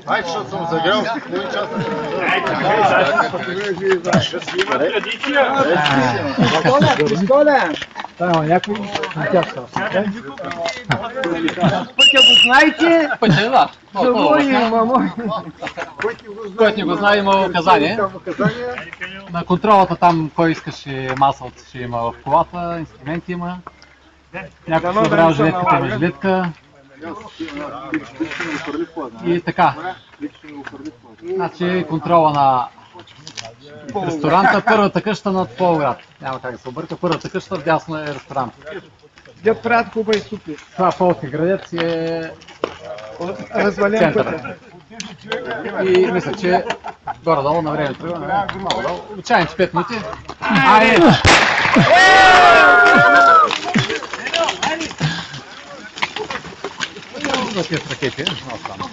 Ай, защото съм загрял с половин час. Има традиция. Пистоля! Да, някой тяска. Пътя го знаете? Пътя, да. Който не го знае, има указание. На контролата там, кой искаше маса, ще има в колата, инструменти има. Някой ще забравя жилетката, има жилетка. И така. Значи контрола на ресторанта, първата къща над Полград. Няма как да се обърка, първата къща вдясно е ресторант. Дед правят хубава и супер. Това Полски градец е Развален пътя. И мисля, че горе-долу на време тръгва, много-долу. Обичайните 5 минути. Айде! Такива с ракети, много странно.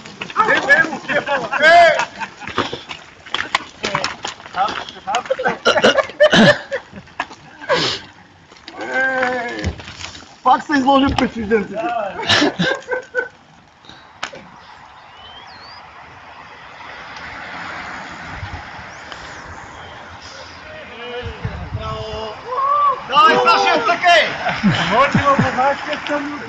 Пак се изложи прецедентите. Давай, Саша, тъкай! Може да го знаеш как съм.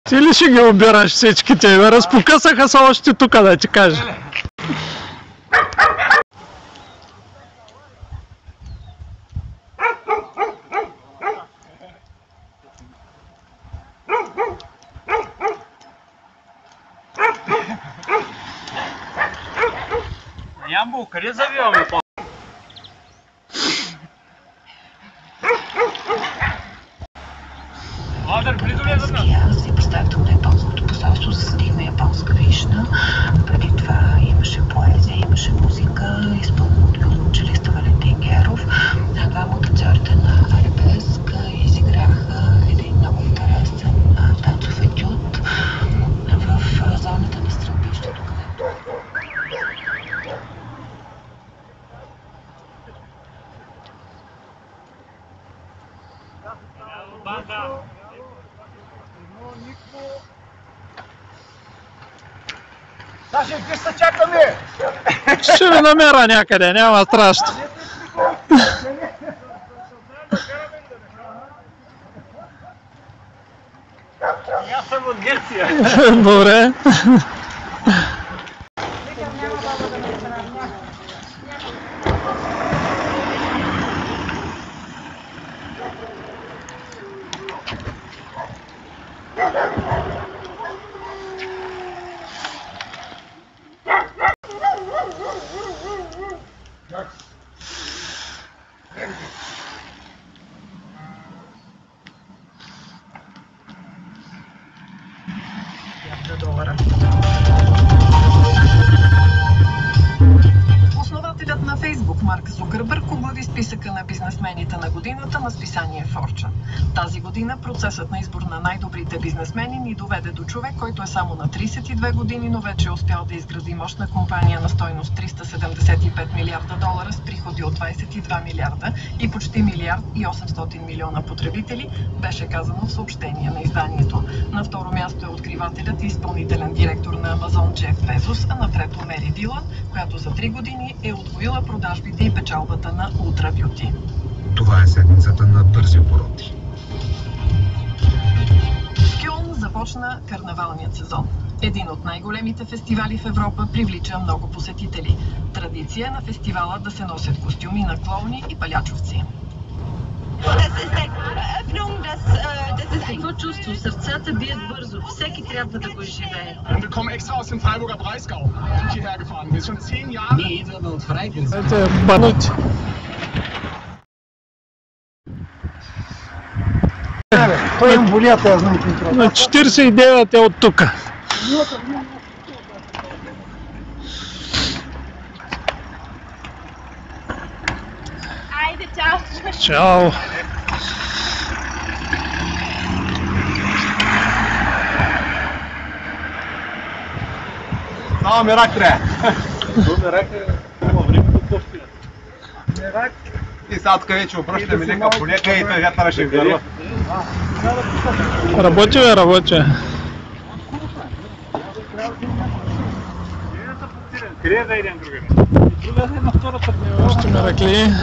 Ти ли ще ги обираш всичките? Разпокъсаха са още тук, да ти кажа. Ямбо, къде завиваме? Руския си представител на японското посолство засадих на японска вишна. Преди това имаше поезия, имаше музика, изпълнена от виолончелиста Валентин Геров. Двама от танцорите на арабеск изиграха един много интересен танцов етюд в зоната на стрелбището, където Саша, къде се чакаме? Ще ви намеря някъде, няма страшно. Аз съм от Гърция. Добре. Основателят на Фейсбук Марк Зукърбърг оглави списъка на бизнесмените на годината на списание Fortune. Тази година процесът на избор на най-добрите бизнесмени ни доведе до човек, който е само на 32 години, но вече е успял да изгради мощна компания на стойност 375 милиарда долара с приходи от 22 милиарда и почти милиард и 800 милиона потребители, беше казано в съобщение на изданието. На второ място е откривателят и изпълнителен директор на Амазон Джеф Безос, а на трето Мери Дилан, която за 3 години е удвоила продажбите и печалбата на Ultra Beauty. Това е седмицата на бързи обороти. В Кьолн започна карнавалният сезон. Един от най-големите фестивали в Европа привлича много посетители. Традиция е на фестивала да се носят костюми на клоуни и палячовци. Какво чувство? Сърцата бият бързо. Всеки трябва да го изживее. Банути. Кой им волята, аз знам контрол. На 49 е от тук. Айде, чао! Чао. Само мерак трябва. Мерак е това време до кофти. Мерак. И сега тук вече обръщаме лека по лека и той вятъра ще вдърва. Работи, бе, работи. Къде да идем другаде? Другаде на втората днева. Още меракли.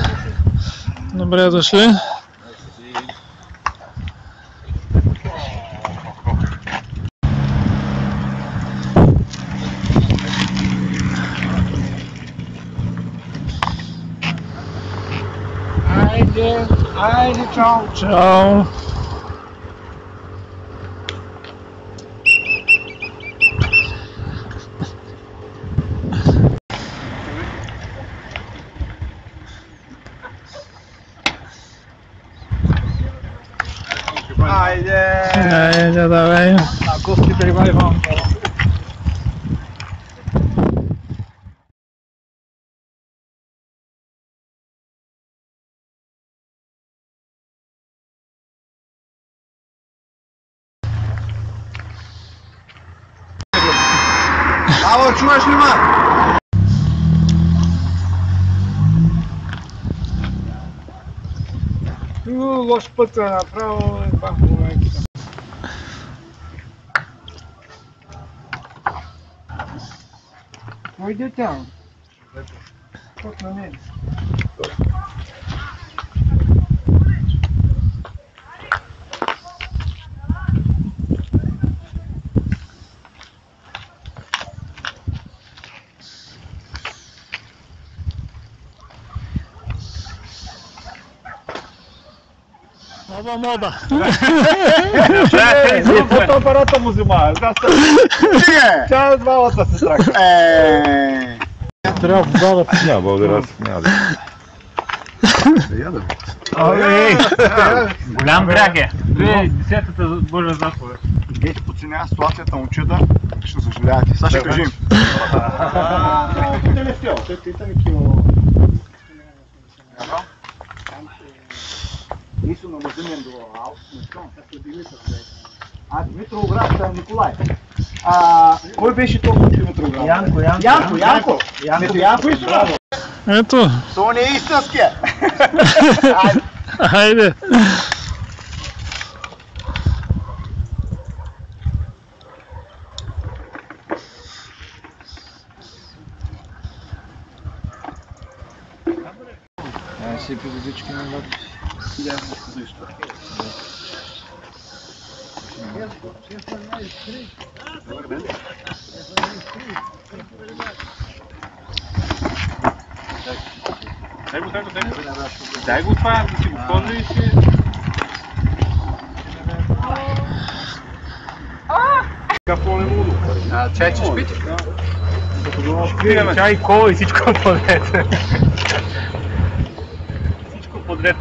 Добре дошли. Айде, чао. Чао. Айде! Айде, давай. На гости да вам. Ало, чуваш ли ма? Лош път е направо, бахо майката. Кой иде тя? Път на мен. Нова мода. Фотоапарата му взима. Тя е двамата се трака. Трябва вода да пи. Няма, благодаря, няма да. Да ядем. Голям бряг е. 10-та Божия заповед. Гейте подценява ситуацията, момчета, ще съжалявате. Сега ще кажем. Нисо на мазимен до Димитровград, Николай. Кой беше толкова Димитровград? Янко. Янко и Сорано. Ето. То не е истинския. Айде. Си епизодички на лад. Защо? Дай го това, да си го входи и си... Кафо не мудо. Чай, че шпити? Чай, кола и всичко подред. Всичко подред.